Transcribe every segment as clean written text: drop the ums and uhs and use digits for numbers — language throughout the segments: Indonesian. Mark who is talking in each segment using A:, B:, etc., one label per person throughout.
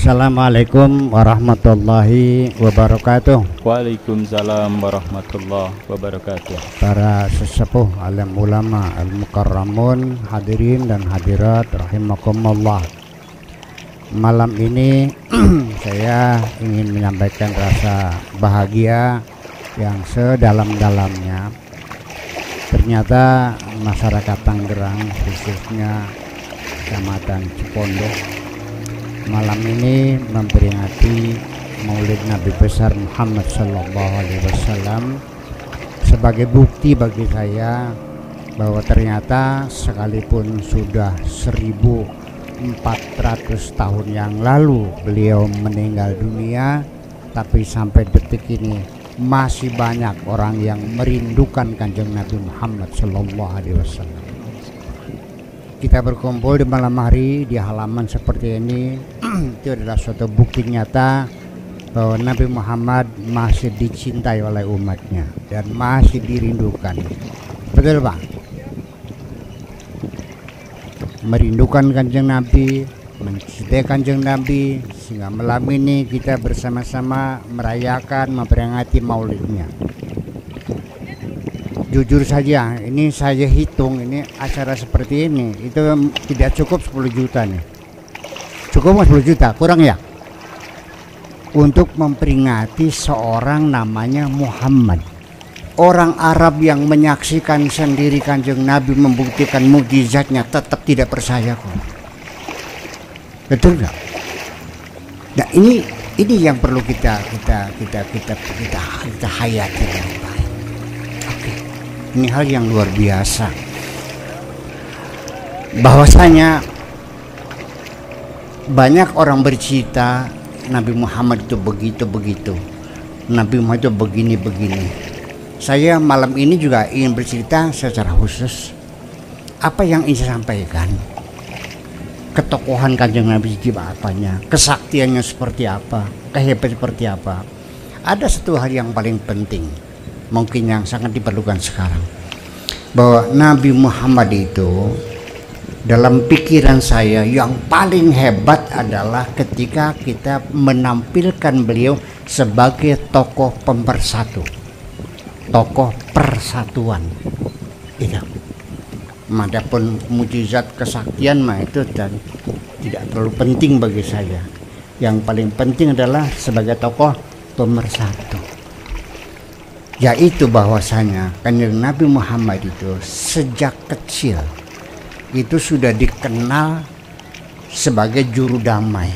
A: Assalamualaikum warahmatullahi wabarakatuh.
B: Waalaikumsalam warahmatullahi wabarakatuh.
A: Para sesepuh, alim ulama, al-mukarramun, hadirin dan hadirat rahimakumullah. Malam ini saya ingin menyampaikan rasa bahagia yang sedalam-dalamnya. Ternyata masyarakat Tangerang, khususnya Kecamatan Cipondo, malam ini memperingati Maulid Nabi besar Muhammad Sallallahu Alaihi Wasallam sebagai bukti bagi saya bahwa ternyata sekalipun sudah 1400 tahun yang lalu beliau meninggal dunia, tapi sampai detik ini masih banyak orang yang merindukan Kanjeng Nabi Muhammad Sallallahu Alaihi Wasallam. Kita berkumpul di malam hari di halaman seperti ini itu adalah suatu bukti nyata bahwa Nabi Muhammad masih dicintai oleh umatnya dan masih dirindukan. Betul Pak? Merindukan Kanjeng Nabi, mencintai Kanjeng Nabi, sehingga malam ini kita bersama-sama merayakan, memperingati maulidnya. Jujur saja, ini saya hitung, ini acara seperti ini itu tidak cukup 10 juta nih. Cukup 10 juta, kurang ya? Untuk memperingati seorang namanya Muhammad. Orang Arab yang menyaksikan sendiri Kanjeng Nabi membuktikan mukjizatnya tetap tidak percaya kok. Betul nggak? Nah ini yang perlu kita hayati dengan baik. Ini hal yang luar biasa, bahwasanya banyak orang bercerita Nabi Muhammad itu begitu, Nabi Muhammad itu begini. Saya malam ini juga ingin bercerita secara khusus apa yang ingin saya sampaikan. Ketokohan Kanjeng Nabi apanya, kesaktiannya seperti apa, kehebatan seperti apa. Ada satu hal yang paling penting, mungkin yang sangat diperlukan sekarang, bahwa Nabi Muhammad itu dalam pikiran saya yang paling hebat adalah ketika kita menampilkan beliau sebagai tokoh pemersatu, tokoh persatuan. Itu. Adapun mukjizat kesaktian mah itu dan tidak terlalu penting bagi saya. Yang paling penting adalah sebagai tokoh pemersatu, yaitu bahwasanya Kanjeng Nabi Muhammad itu sejak kecil itu sudah dikenal sebagai juru damai.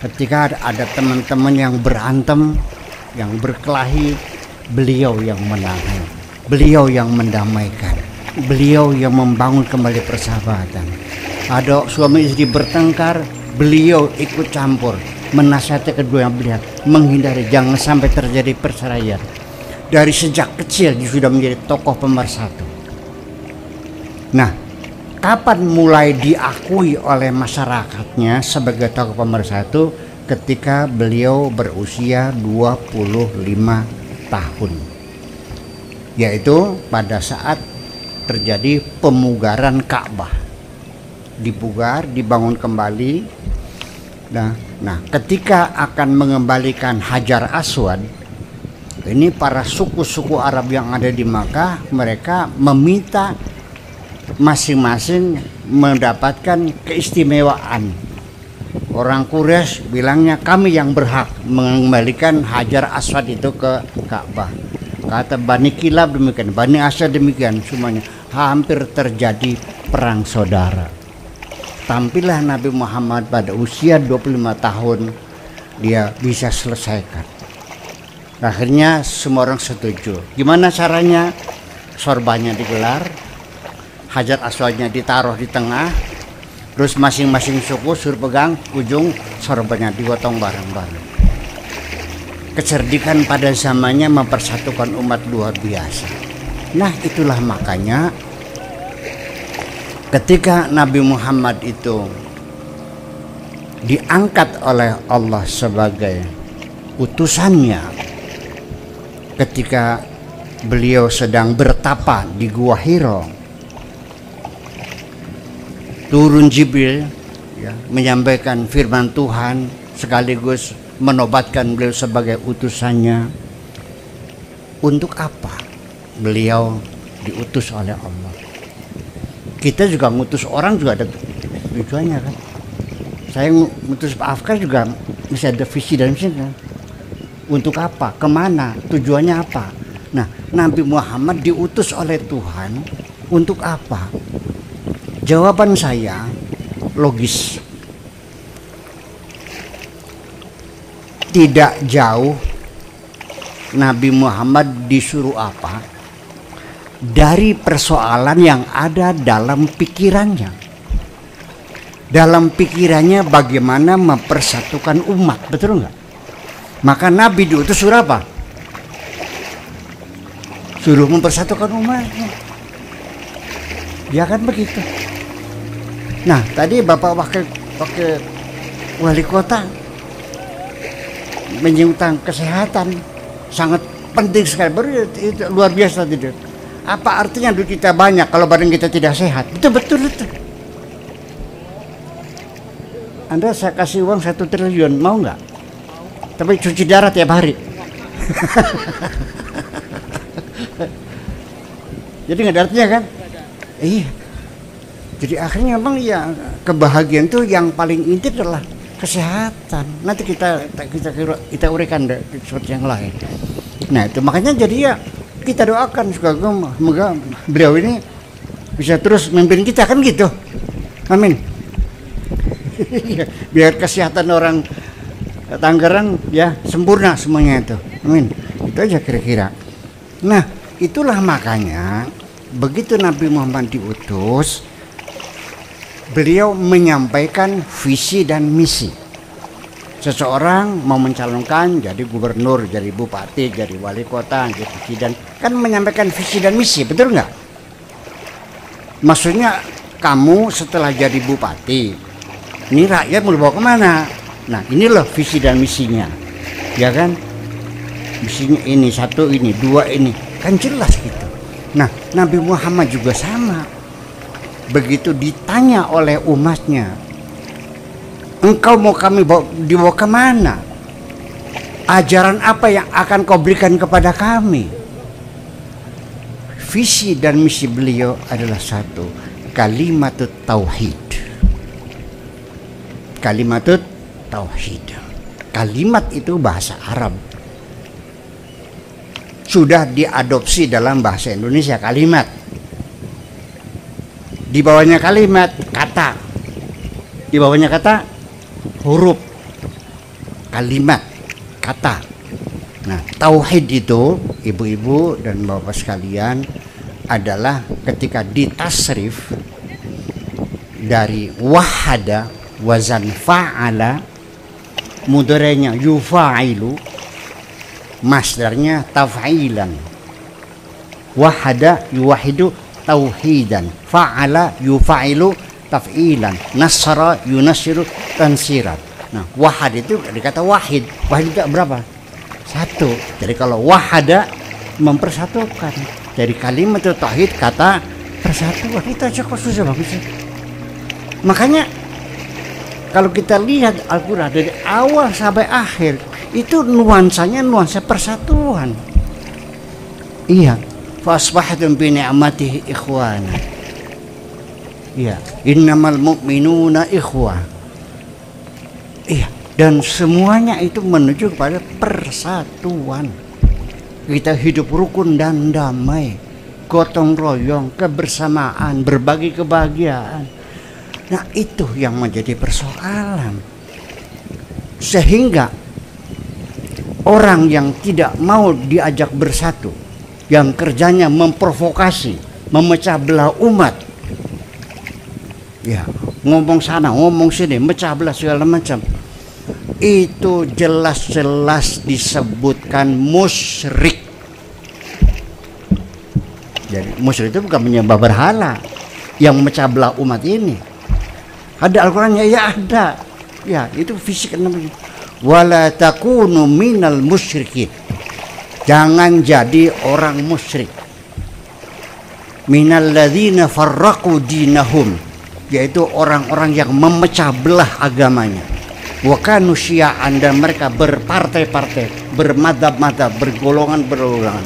A: Ketika ada teman-teman yang berantem, yang berkelahi, beliau yang menangani, beliau yang mendamaikan, beliau yang membangun kembali persahabatan. Ada suami istri bertengkar, beliau ikut campur, menasihati kedua yang belah, menghindari jangan sampai terjadi perceraian. Dari sejak kecil dia sudah menjadi tokoh pemersatu. Nah, kapan mulai diakui oleh masyarakatnya sebagai tokoh pemersatu? Ketika beliau berusia 25 tahun, yaitu pada saat terjadi pemugaran Ka'bah. Dipugar, dibangun kembali. Nah, ketika akan mengembalikan Hajar Aswad, ini para suku-suku Arab yang ada di Makkah, mereka meminta masing-masing mendapatkan keistimewaan. Orang Quraisy bilangnya kami yang berhak mengembalikan Hajar Aswad itu ke Ka'bah. Kata Bani Kilab demikian, Bani Asad demikian, semuanya hampir terjadi perang saudara. Tampillah Nabi Muhammad pada usia 25 tahun, dia bisa selesaikan. Akhirnya semua orang setuju. Gimana caranya? Sorbannya digelar, Hajar Aswadnya ditaruh di tengah, terus masing-masing suku suruh pegang ujung sorbannya, digotong bareng-bareng. Kecerdikan pada zamannya mempersatukan umat luar biasa. Nah, itulah makanya ketika Nabi Muhammad itu diangkat oleh Allah sebagai utusannya, ketika beliau sedang bertapa di Gua Hiro, turun Jibril ya, menyampaikan firman Tuhan sekaligus menobatkan beliau sebagai utusannya. Untuk apa beliau diutus oleh Allah? Kita juga ngutus orang juga ada tujuannya kan. Saya ngutus Pak Afkar juga bisa ada visi dan misi kan. Untuk apa? Kemana? Tujuannya apa? Nah, Nabi Muhammad diutus oleh Tuhan untuk apa? Jawaban saya logis. Tidak jauh Nabi Muhammad disuruh apa dari persoalan yang ada dalam pikirannya. Dalam pikirannya bagaimana mempersatukan umat, betul nggak? Maka Nabi diutus suruh apa? Suruh mempersatukan umatnya. Ya kan begitu. Nah, tadi Bapak Wakil Wali Kota menyinggung kesehatan, sangat penting sekali. Itu luar biasa tidak. Apa artinya duit kita banyak kalau badan kita tidak sehat? Betul. Anda saya kasih uang 1 triliun, mau nggak? Tapi cuci darah tiap hari. Jadi nggak ada artinya kan? Iya. Jadi akhirnya memang ya kebahagiaan itu yang paling inti adalah kesehatan. Nanti kita uraikan seperti yang lain. Nah itu makanya jadi ya kita doakan semoga beliau ini bisa terus memimpin kita kan gitu. Amin. Biar kesehatan orang Tangerang ya sempurna semuanya itu. Amin. Itu aja kira-kira. Nah itulah makanya begitu Nabi Muhammad diutus, beliau menyampaikan visi dan misi. Seseorang mau mencalonkan jadi gubernur, jadi bupati, jadi wali kota, jadi presiden, kan menyampaikan visi dan misi, betul nggak? Maksudnya kamu setelah jadi bupati, ini rakyat mau dibawa kemana? Nah ini loh visi dan misinya, ya kan? Misinya ini, 1 ini, 2 ini, kan jelas gitu. Nah Nabi Muhammad juga sama. Begitu ditanya oleh umatnya, engkau mau kami dibawa kemana? Ajaran apa yang akan kau berikan kepada kami? Visi dan misi beliau adalah 1, kalimatut tauhid. Kalimatut tauhid. Kalimat itu bahasa Arab. Sudah diadopsi dalam bahasa Indonesia kalimat. Di bawahnya kalimat kata. Di bawahnya kata huruf. Kalimat kata. Nah, tauhid itu ibu-ibu dan bapak sekalian adalah ketika ditasrif dari wahada wazan fa'ala, mudhari'nya yufa'ilu, masdarnya taf'ilan. Wahada yuwahidu tauhidan, fa'ala yufa'ilu taf'ilan, nasara yunasiru tansiran. Nah, wahad itu dikata wahid. Wahid itu berapa? 1. Jadi kalau wahada mempersatukan. Dari kalimat tauhid kata persatuan. Itu aja kok susah bagus sih. Makanya kalau kita lihat Al-Quran dari awal sampai akhir, itu nuansanya nuansa persatuan. Iya. Fasbahtum bi ni'matihi ikhwana. Iya, innamal mu'minuna ikhwah. Iya, dan semuanya itu menuju kepada persatuan. Kita hidup rukun dan damai, gotong royong, kebersamaan, berbagi kebahagiaan. Nah, itu yang menjadi persoalan. Sehingga orang yang tidak mau diajak bersatu, yang kerjanya memprovokasi, memecah belah umat, ya ngomong sana, ngomong sini, mecah belah segala macam, itu jelas-jelas disebutkan musyrik. Jadi musyrik itu bukan menyembah berhala yang memecah belah umat ini. Ada Al-Qurannya? Ya ada. Ya itu fisik namanya. Wala takunu minal musyrikin. Jangan jadi orang musyrik. Minal ladzina farraqu dinahum. yaitu orang-orang yang memecah belah agamanya. Wa kanu syi'an, dan mereka berpartai-partai, bermadhab-madhab, bergolongan-bergolongan.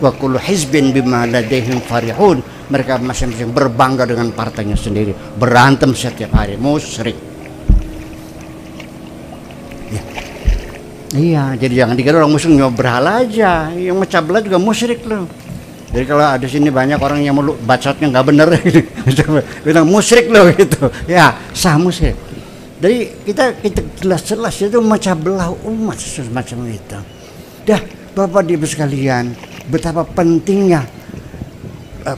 A: Wa kullu hizbin bima ladaihim farihun, mereka masing-masing berbangga dengan partainya sendiri, berantem setiap hari, musyrik. Ya. Iya, jadi jangan dikira orang muslim nyoba berhala aja, yang mecah belah juga musyrik loh. Jadi kalau ada sini banyak orang yang mau bacotnya nggak bener, bilang musyrik loh gitu, ya sah musyrik. Jadi kita jelas-jelas itu mecah belah umat semacam itu. Dah, Bapak Ibu sekalian, betapa pentingnya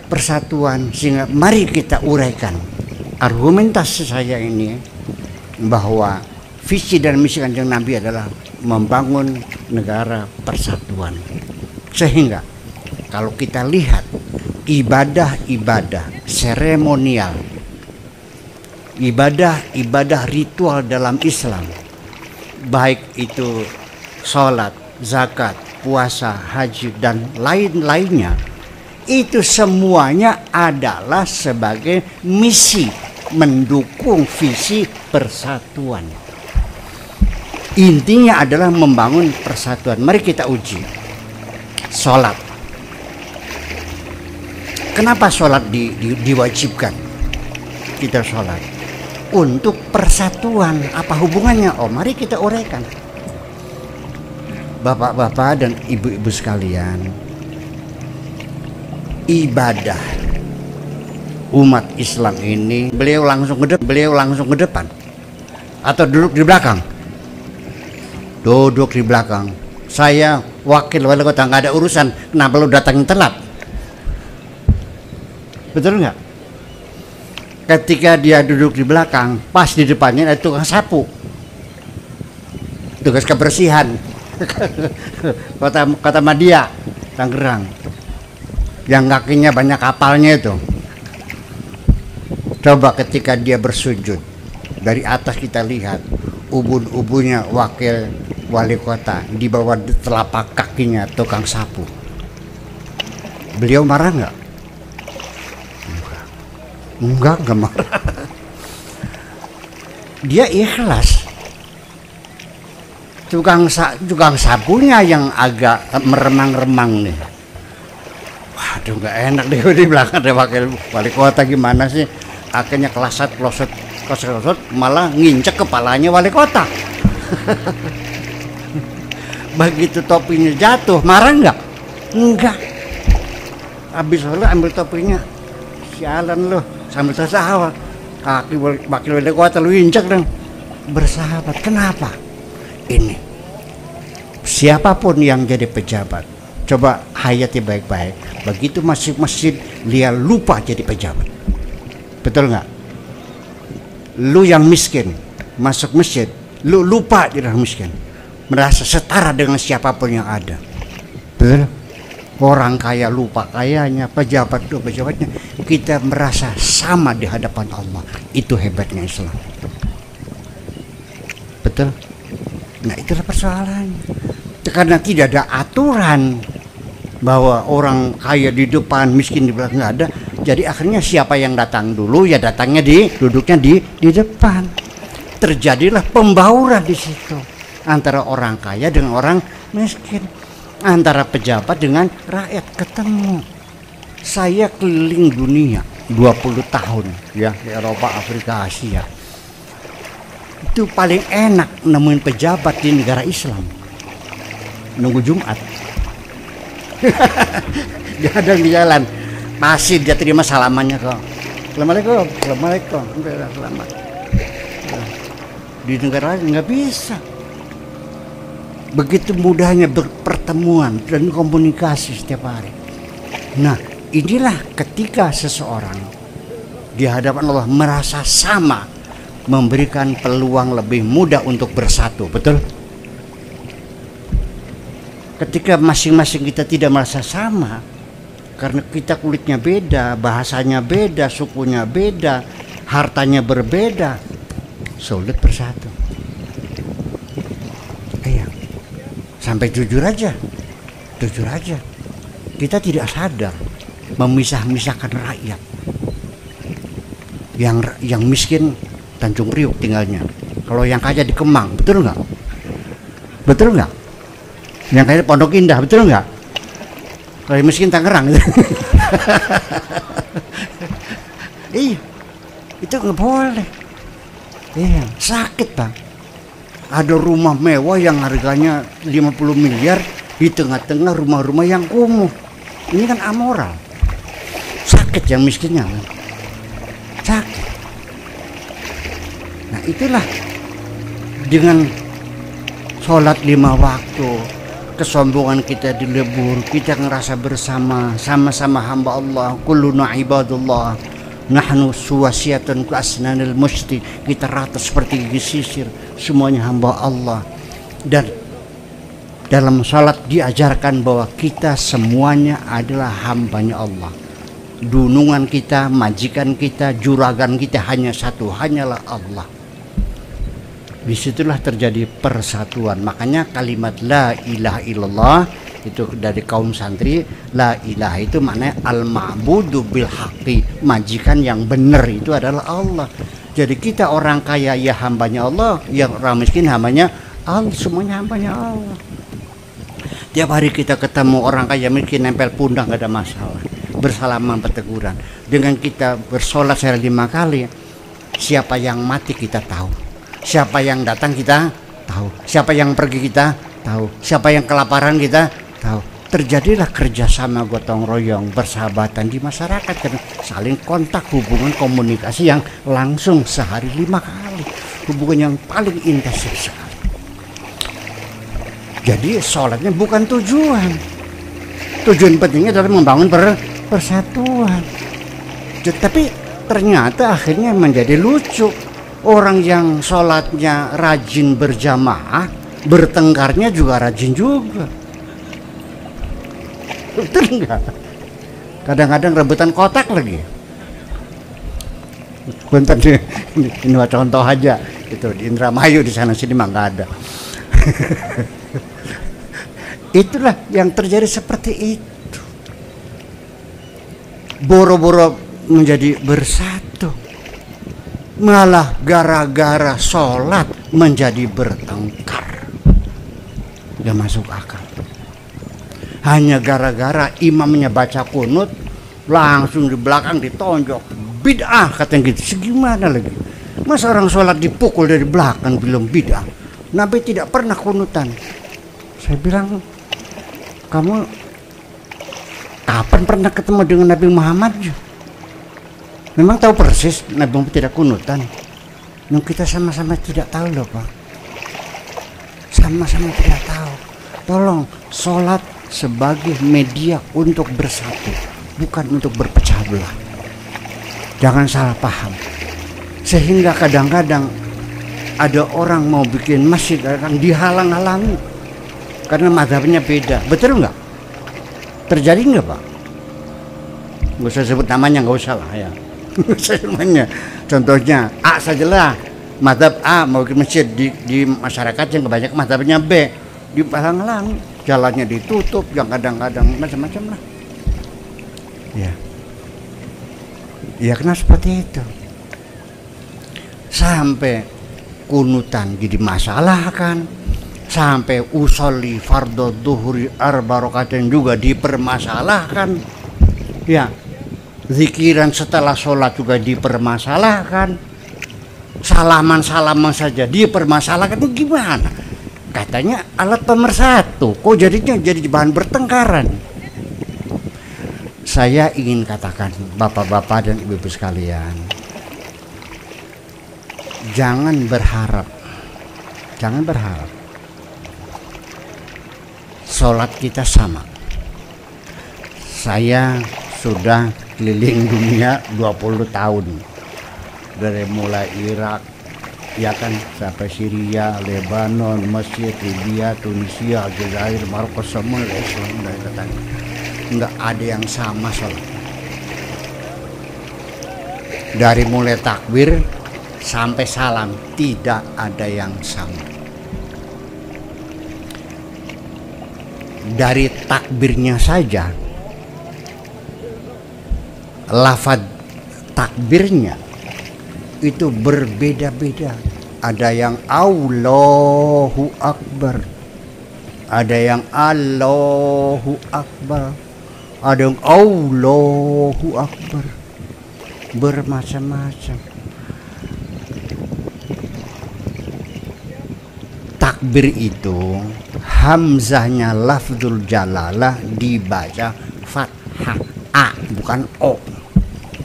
A: persatuan, sehingga mari kita uraikan argumentasi saya ini bahwa visi dan misi Kanjeng Nabi adalah membangun negara persatuan. Sehingga kalau kita lihat ibadah-ibadah seremonial, ibadah-ibadah ritual dalam Islam, baik itu sholat, zakat, puasa, haji, dan lain-lainnya, itu semuanya adalah sebagai misi mendukung visi persatuan. Intinya adalah membangun persatuan. Mari kita uji. Sholat. Kenapa sholat diwajibkan? Kita sholat untuk persatuan. Apa hubungannya? Oh, mari kita uraikan. Bapak-bapak dan ibu-ibu sekalian, ibadah umat Islam ini, beliau langsung ke depan atau duduk di belakang? Duduk di belakang. Saya wakil wali kota, nggak ada urusan. Kenapa lu datang telat? Betul nggak? Ketika dia duduk di belakang, pas di depannya ada tukang sapu, tugas kebersihan. kota Madia, Tangerang, yang kakinya banyak kapalnya itu. Coba ketika dia bersujud, dari atas kita lihat ubun-ubunnya wakil wali kota, di bawah telapak kakinya tukang sapu. Beliau marah nggak? Enggak marah. Dia ikhlas. Tukang sapunya yang agak meremang-remang nih. Waduh, nggak enak deh di belakang ada wakil wali kota, gimana sih? Akhirnya kelosot malah nginjek kepalanya wali kota. Begitu topinya jatuh, marah nggak? Enggak. Habis ambil topinya, sialan loh, sambil tertawa. Kaki wakil wali kota lu injek dong. Bersahabat. Kenapa? Ini siapapun yang jadi pejabat, coba hayati baik-baik. Begitu masuk masjid, dia lupa jadi pejabat. Betul nggak? Lu yang miskin masuk masjid, lu lupa jadi miskin, merasa setara dengan siapapun yang ada. Betul? Orang kaya lupa kayanya, pejabat lupa pejabatnya. Kita merasa sama di hadapan Allah. Itu hebatnya Islam. Betul? Nah, itulah persoalannya. Karena tidak ada aturan bahwa orang kaya di depan, miskin di belakang, nggak ada. Jadi akhirnya siapa yang datang dulu, ya datangnya duduknya di depan. Terjadilah pembauran di situ antara orang kaya dengan orang miskin, antara pejabat dengan rakyat ketemu. Saya keliling dunia 20 tahun ya, di Eropa, Afrika, Asia. Itu paling enak nemuin pejabat di negara Islam. Nunggu Jumat. Dia ada di jalan, pasti dia terima salamannya kok. Assalamualaikum, assalamualaikum, selamat. Di negara lain nggak bisa. Begitu mudahnya berpertemuan dan komunikasi setiap hari. Nah, inilah ketika seseorang di hadapan Allah merasa sama, memberikan peluang lebih mudah untuk bersatu. Betul? Ketika masing-masing kita tidak merasa sama, karena kita kulitnya beda, bahasanya beda, sukunya beda, hartanya berbeda, sulit bersatu. Iya. Sampai jujur aja, kita tidak sadar memisah-misahkan rakyat. Yang miskin Tanjung Priuk tinggalnya. Kalau yang kaya di Kemang, betul nggak? Betul nggak? Yang kaya di Pondok Indah, betul nggak? Kalau yang miskin Tangerang gitu. Iya, itu nggak boleh. Iya, sakit Bang. Ada rumah mewah yang harganya 50 miliar di tengah-tengah rumah-rumah yang kumuh. Ini kan amoral. Sakit yang miskinnya. Sakit. Nah itulah, dengan sholat 5 waktu, kesombongan kita dilebur, kita ngerasa bersama, sama-sama hamba Allah, kulluna ibadullah, nahnu suwasiyatun ku asnanil musti, kita rata seperti gigi sisir, semuanya hamba Allah. Dan dalam sholat diajarkan bahwa kita semuanya adalah hambanya Allah. Dunungan kita, majikan kita, juragan kita hanya satu, hanyalah Allah. Disitulah terjadi persatuan. Makanya kalimat la ilaha illallah itu dari kaum santri. La ilaha itu maknanya al-ma'budu bil haqqi, majikan yang benar itu adalah Allah. Jadi kita orang kaya ya hambanya Allah, yang orang miskin hambanya Allah, semuanya hambanya Allah. Tiap hari kita ketemu orang kaya miskin nempel pundak gak ada masalah, bersalaman berteguran. Dengan kita bersolat sehari 5 kali, siapa yang mati kita tahu, siapa yang datang kita tahu, siapa yang pergi kita tahu, siapa yang kelaparan kita tahu. Terjadilah kerjasama gotong royong, persahabatan di masyarakat, karena saling kontak, hubungan komunikasi yang langsung sehari 5 kali, hubungan yang paling intensif sekali. Jadi sholatnya bukan tujuan pentingnya adalah membangun persatuan. Tapi ternyata akhirnya menjadi lucu. Orang yang sholatnya rajin berjamaah, bertengkarnya juga rajin juga. Betul enggak? Kadang-kadang rebutan kotak lagi. Bentar ini contoh aja. Itu di Indramayu, di sana sini mah nggak ada. Itulah yang terjadi seperti itu. Boro-boro menjadi bersatu, malah gara-gara sholat menjadi bertengkar. Gak masuk akal. Hanya gara-gara imamnya baca kunut, langsung di belakang ditonjok. Bid'ah katanya gitu. Segimana lagi? Masa orang sholat dipukul dari belakang belum bid'ah? Nabi tidak pernah kunutan. Saya bilang, kamu kapan pernah ketemu dengan Nabi Muhammad? Memang tahu persis Nabi Muhammad tidak kunutan. Yang kita sama-sama tidak tahu loh Pak. Sama-sama tidak tahu. Tolong, sholat sebagai media untuk bersatu, bukan untuk berpecah belah. Jangan salah paham. Sehingga kadang-kadang ada orang mau bikin masjid, orang dihalang-halangi karena mazhabnya beda. Betul nggak? Terjadi nggak Pak? Nggak usah sebut namanya, nggak usah lah ya. Nggak usah namanya. Contohnya A sajalah, mazhab A mau bikin masjid di masyarakat yang kebanyakan mazhabnya B, dihalang-halangi, jalannya ditutup, yang kadang-kadang macam-macam lah. Ya, ya kenapa seperti itu? Sampai kunutan jadi masalah kan, sampai usolli fardhu dhuhri arba rakatain juga dipermasalahkan. Ya, zikiran setelah sholat juga dipermasalahkan, salaman saja dipermasalahkan. Itu gimana? Katanya alat pemersatu, kok jadinya jadi bahan bertengkaran. Saya ingin katakan bapak-bapak dan ibu-ibu sekalian, jangan berharap sholat kita sama. Saya sudah keliling dunia 20 tahun, dari mulai Irak ya kan, sampai Syria, Lebanon, Mesir, Libya, Tunisia, Aljazair, Maroko, semua Islam dari katanya. Enggak ada yang sama sholat. Dari mulai takbir sampai salam tidak ada yang sama. Dari takbirnya saja, lafaz takbirnya itu berbeda-beda. Ada yang Allahu Akbar, ada yang Allahu Akbar, ada yang Allahu Akbar, bermacam-macam. Takbir itu hamzahnya lafzul jalalah dibaca fathah a, bukan o,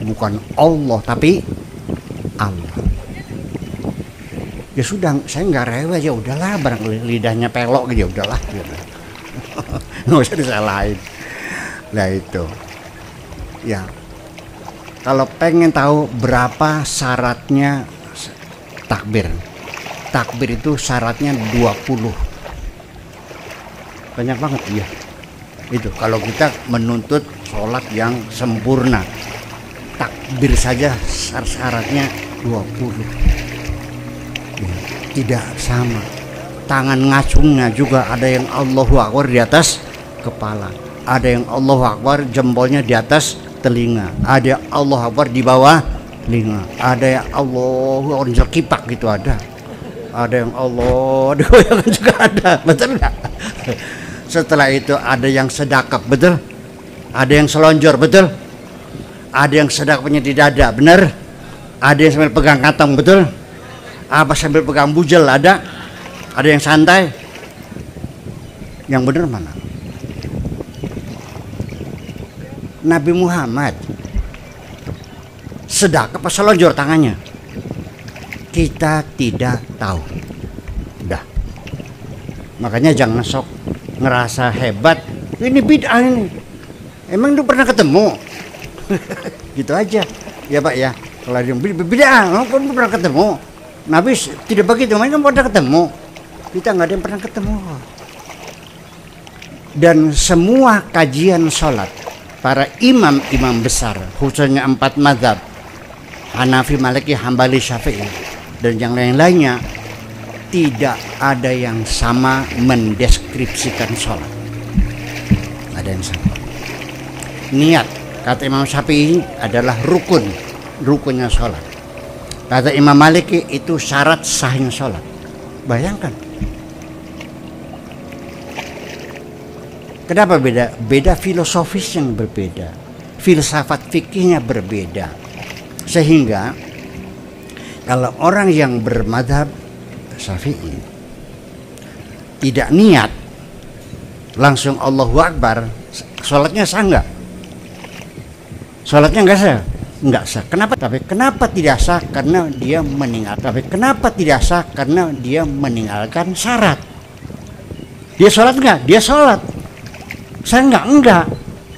A: bukan Allah tapi Allah. Ya sudah, saya nggak rewel, ya udahlah, barang lidahnya pelok gitu, ya udahlah gitu. Nggak usah disalahin. Nah itu ya, kalau pengen tahu berapa syaratnya takbir, takbir itu syaratnya 20. Banyak banget ya. Itu kalau kita menuntut sholat yang sempurna, takbir saja syaratnya 20. Ya, tidak sama. Tangan ngacungnya juga ada yang Allahu Akbar di atas kepala, ada yang Allahu Akbar jempolnya di atas telinga, ada yang Allahu Akbar di bawah telinga, ada yang Allahu Akbar kipak gitu, ada yang Allah digoyangkan juga ada, betul nggak? Setelah itu ada yang sedekap, betul? Ada yang selonjor, betul? Ada yang sedekapnya di dada, benar? Ada yang sambil pegang kantong, betul? Apa sambil pegang bujel, ada yang santai. Yang benar mana? Nabi Muhammad sedekap apa selonjor tangannya? Kita tidak tahu. Udah. Makanya jangan sok ngerasa hebat. Ini bid'ah ini. Emang lu pernah ketemu? Gitu aja. Ya Pak ya. Kalau dia bid'ah, kan pernah ketemu. Nabi tidak begitu, mereka pernah ketemu. Kita nggak ada yang pernah ketemu. Dan semua kajian sholat para imam-imam besar, khususnya 4 mazhab, Hanafi, Maliki, Hambali, Syafi'i, dan yang lain-lainnya, tidak ada yang sama mendeskripsikan sholat. Ada yang sama. Niat, kata Imam Syafi'i, adalah rukunnya sholat. Kata Imam Maliki itu syarat sahnya sholat. Bayangkan. Kenapa beda? Beda filosofis yang berbeda, filsafat fikihnya berbeda. Sehingga kalau orang yang bermadhab Syafi'i tidak niat langsung Allahu Akbar, sholatnya sah nggak? Sholatnya nggak sah? Nggak sah. Kenapa? Tapi kenapa tidak sah? Karena dia meninggal. Tapi kenapa tidak sah? Karena dia meninggalkan syarat. Dia sholat nggak? Dia sholat. Saya enggak.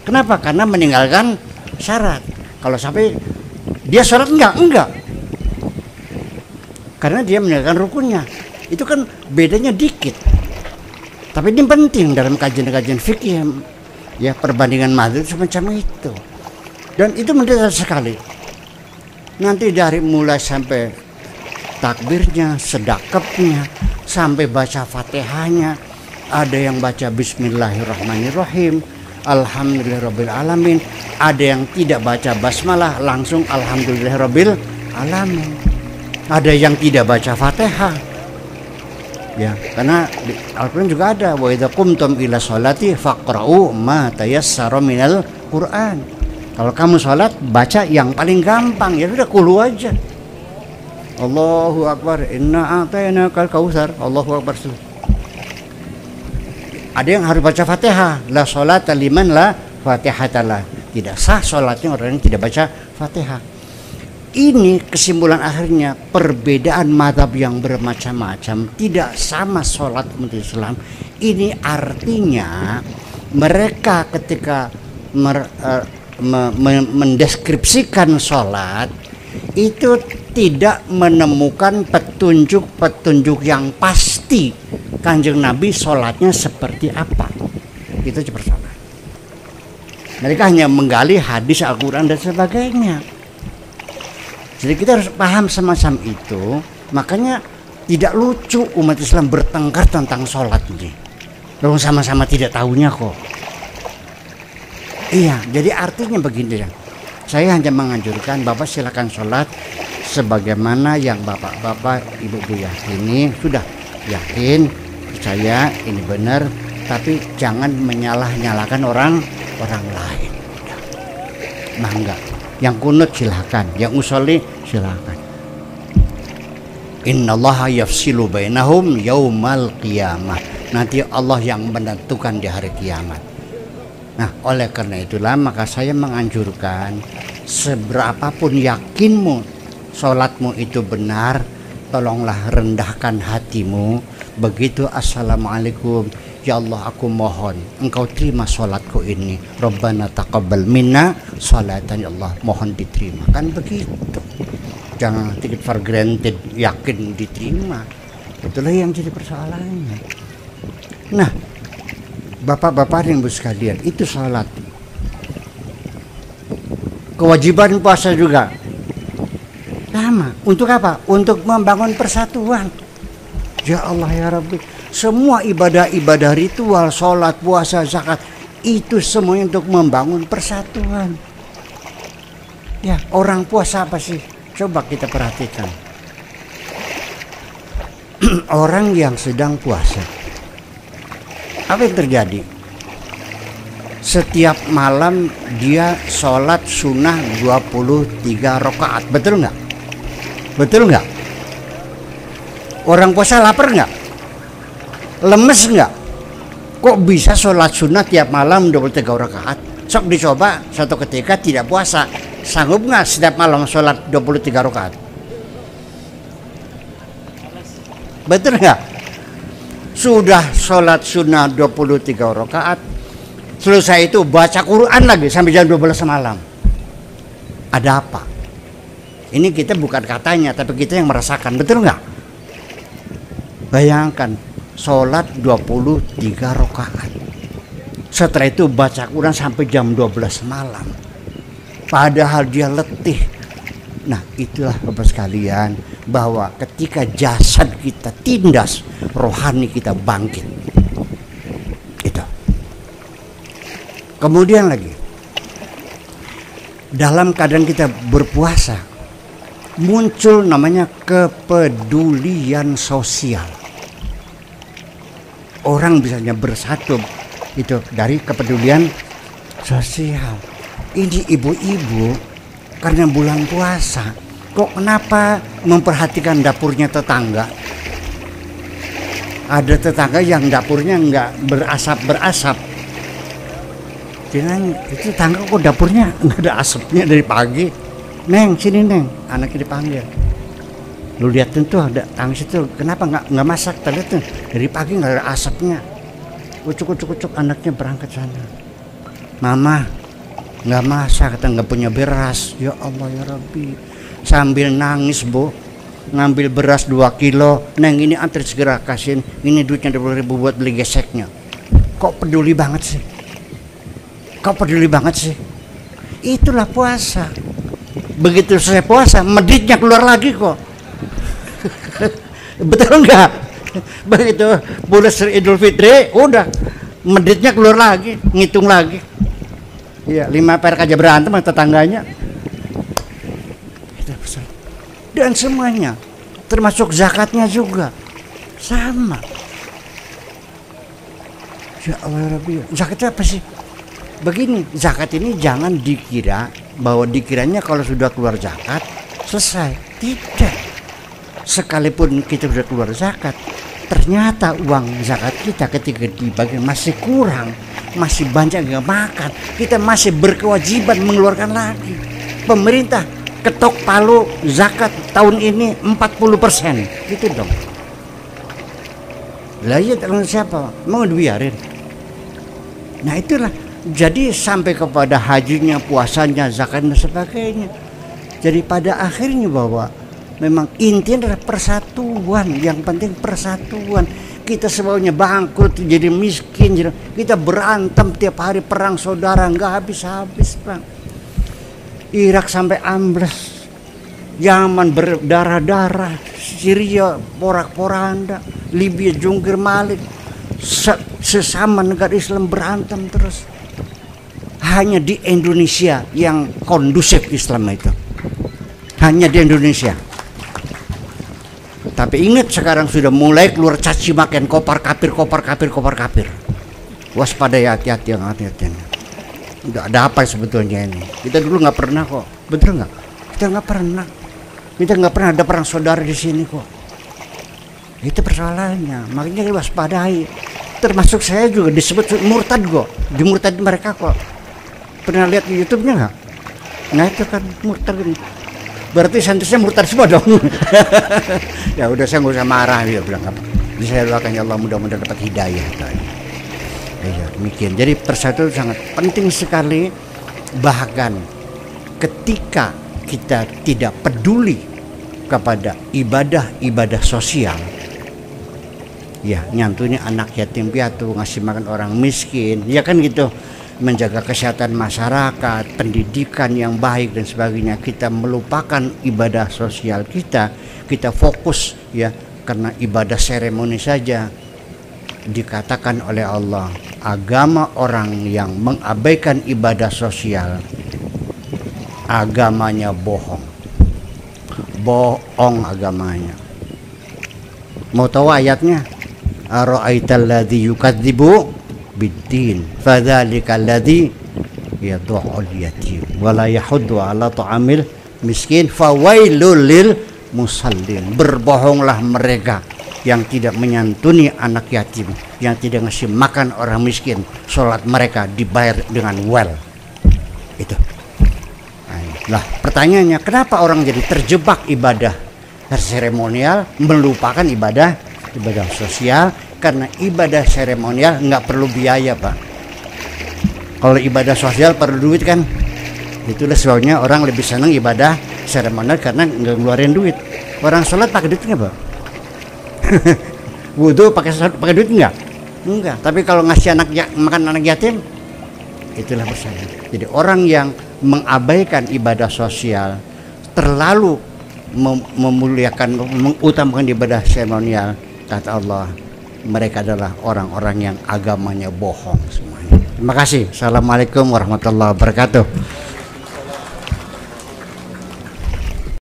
A: Kenapa? Karena meninggalkan syarat. Kalau sampai dia sholat enggak. Karena dia meninggalkan rukunnya. Itu kan bedanya dikit. Tapi ini penting dalam kajian-kajian fikih, ya, perbandingan mazhab semacam itu. Dan itu mendasar sekali. Nanti dari mulai sampai takbirnya, sedekapnya, sampai baca Fatihahnya, ada yang baca Bismillahirrahmanirrahim, Alhamdulillahirabbil alamin, ada yang tidak baca basmalah, langsung Alhamdulillahirabbil alamin. Ada yang tidak baca Fatihah. Ya, karena di Al-Qur'an juga ada wa idza qumtum ila sholati faqra'u ma tayassara minal Qur'an. Kalau kamu sholat, baca yang paling gampang, ya sudah kulu aja. Allahu Akbar, inna a'tainakal kautsar. Allahu Akbar. Ada yang harus baca Fatihah, la sholata liman la fatihatalah. Tidak sah sholatnya orang yang tidak baca Fatihah. Ini kesimpulan akhirnya, perbedaan mazhab yang bermacam-macam, tidak sama sholat umat Islam. Ini artinya mereka ketika mendeskripsikan sholat itu tidak menemukan petunjuk yang pasti Kanjeng Nabi sholatnya seperti apa. Itu persoalan. Mereka hanya menggali hadis Al-Quran dan sebagainya. Jadi kita harus paham semacam itu. Makanya tidak lucu umat Islam bertengkar tentang sholat ini. Lalu sama-sama tidak tahunya kok. Iya, jadi artinya begini ya. Saya hanya menganjurkan Bapak silakan sholat sebagaimana yang bapak-bapak, ibu-ibu yakini, sudah yakin, percaya ini benar, tapi jangan menyalah-nyalakan orang lain. Mangga, yang kunut silahkan, yang usolli silahkan. Innallaha yafsilu bainahum yaumal qiyamah. Nanti Allah yang menentukan di hari kiamat. Nah, oleh karena itulah maka saya menganjurkan, seberapapun yakinmu sholatmu itu benar, tolonglah rendahkan hatimu. Begitu assalamualaikum, ya Allah aku mohon engkau terima sholatku ini, Rabbana taqabbal minna sholatan, ya Allah mohon diterima. Kan begitu, jangan take it for granted, yakin diterima. Itulah yang jadi persoalannya. Nah, bapak-bapak yang sekalian, itu sholat. Kewajiban puasa juga sama. Untuk apa? Untuk membangun persatuan. Ya Allah ya Rabbi, semua ibadah-ibadah ritual, sholat, puasa, zakat, itu semuanya untuk membangun persatuan. Ya, orang puasa apa sih? Coba kita perhatikan. Orang yang sedang puasa, apa yang terjadi? Setiap malam dia sholat sunnah 23 rakaat, betul nggak? Betul nggak? Orang puasa lapar nggak? Lemes nggak? Kok bisa sholat sunnah tiap malam 23 rakaat? Sok dicoba suatu ketika tidak puasa, sanggup nggak setiap malam sholat 23 rakaat? Betul nggak? Sudah sholat sunnah 23 rakaat, selesai itu baca Quran lagi sampai jam 12 malam. Ada apa? Ini kita bukan katanya, tapi kita yang merasakan, betul nggak? Bayangkan, sholat 23 rakaat, setelah itu baca Quran sampai jam 12 malam, padahal dia letih. Nah, itulah Bapak sekalian, bahwa ketika jasad kita tindas, rohani kita bangkit. Itu. Kemudian lagi, dalam keadaan kita berpuasa, muncul namanya kepedulian sosial. Orang bisanya bersatu itu dari kepedulian sosial. Ini ibu-ibu karena bulan puasa, kok kenapa memperhatikan dapurnya tetangga? Ada tetangga yang dapurnya nggak berasap. Jangan, itu tetangga kok dapurnya nggak ada asapnya dari pagi. Neng, sini Neng, anaknya dipanggil. Lu lihat tuh ada tangis itu, kenapa nggak masak? Tadi tuh dari pagi nggak ada asapnya. Ucuk anaknya berangkat sana. Mama nggak masak, kata nggak punya beras. Ya Allah ya Rabbi, sambil nangis Bu, ngambil beras 2 kilo. Neng ini antri segera kasihin, ini duitnya 20.000 buat beli geseknya. Kok peduli banget sih? Itulah puasa. Begitu selesai puasa, meditnya keluar lagi kok. Betul nggak? Begitu bulan Idul Fitri, udah meditnya keluar lagi, ngitung lagi. Iya, 5 perak aja berantem sama tetangganya. Dan semuanya, termasuk zakatnya juga sama. Ya Allah Rabbi, zakatnya apa sih? Begini, zakat ini jangan dikira bahwa dikiranya kalau sudah keluar zakat selesai. Tidak. Sekalipun kita sudah keluar zakat, ternyata uang zakat kita ketika dibagi masih kurang, masih banyak nggak makan, kita masih berkewajiban mengeluarkan lagi. Pemerintah ketok palu zakat tahun ini 40%, gitu dong. Lah iya, siapa mau dibiarin? Nah itulah. Jadi sampai kepada hajinya, puasanya, zakat dan sebagainya. Jadi pada akhirnya bahwa memang intinya adalah persatuan. Yang penting persatuan. Kita semuanya bangkrut, jadi miskin, kita berantem tiap hari, perang saudara nggak habis-habis Bang. Irak sampai ambles, Yaman berdarah-darah, Syria porak-poranda, Libya jungkir balik, sesama negara Islam berantem terus. Hanya di Indonesia yang kondusif Islam itu. hanya di Indonesia. Tapi ingat sekarang sudah mulai keluar caci makian kopar kafir. Waspada ya, hati-hati yang hati-hati. Udah ada apa sebetulnya ini? Kita dulu nggak pernah kok, betul nggak? Kita nggak pernah ada perang saudara di sini kok. Itu persoalannya, makanya waspadai. Termasuk saya juga disebut murtad kok, dimurtad mereka kok. Pernah lihat di YouTube-nya nggak? Nah itu kan murtad ini. Berarti santusnya murtad semua dong. Ya udah saya nggak usah marah, dia bilang apa. Jadi saya doakan ya Allah mudah-mudahan dapat hidayah. Ya, demikian. Jadi persatuan sangat penting sekali. Bahkan ketika kita tidak peduli kepada ibadah sosial, ya nyantunya anak yatim piatu, ngasih makan orang miskin, ya kan gitu, menjaga kesehatan masyarakat, pendidikan yang baik dan sebagainya. Kita melupakan ibadah sosial kita fokus ya karena ibadah seremoni saja. Dikatakan oleh Allah, agama orang yang mengabaikan ibadah sosial, agamanya bohong agamanya. Mau tahu ayatnya? Ara'aital ladzi yukadzibu biddin fadzalikal ladzi yad'ul yatim wa la yahuddu 'ala ta'amil miskin fawailul lil musallin. Berbohonglah mereka yang tidak menyantuni anak yatim, yang tidak ngasih makan orang miskin. Salat mereka dibayar dengan well. Itu. Nah, pertanyaannya, kenapa orang jadi terjebak ibadah seremonial, melupakan ibadah sosial? Karena ibadah seremonial nggak perlu biaya, Pak. Kalau ibadah sosial perlu duit kan? Itulah sebabnya orang lebih senang ibadah seremonial karena nggak ngeluarin duit. Orang sholat pakai duit nggak, Pak? Wudhu pakai duit nggak? Enggak. Tapi kalau ngasih makan anak yatim, itulah pesannya. Jadi orang yang mengabaikan ibadah sosial, terlalu memuliakan, mengutamakan ibadah seremonial, kata Allah, mereka adalah orang-orang yang agamanya bohong semuanya. Terima kasih. Assalamualaikum warahmatullahi wabarakatuh.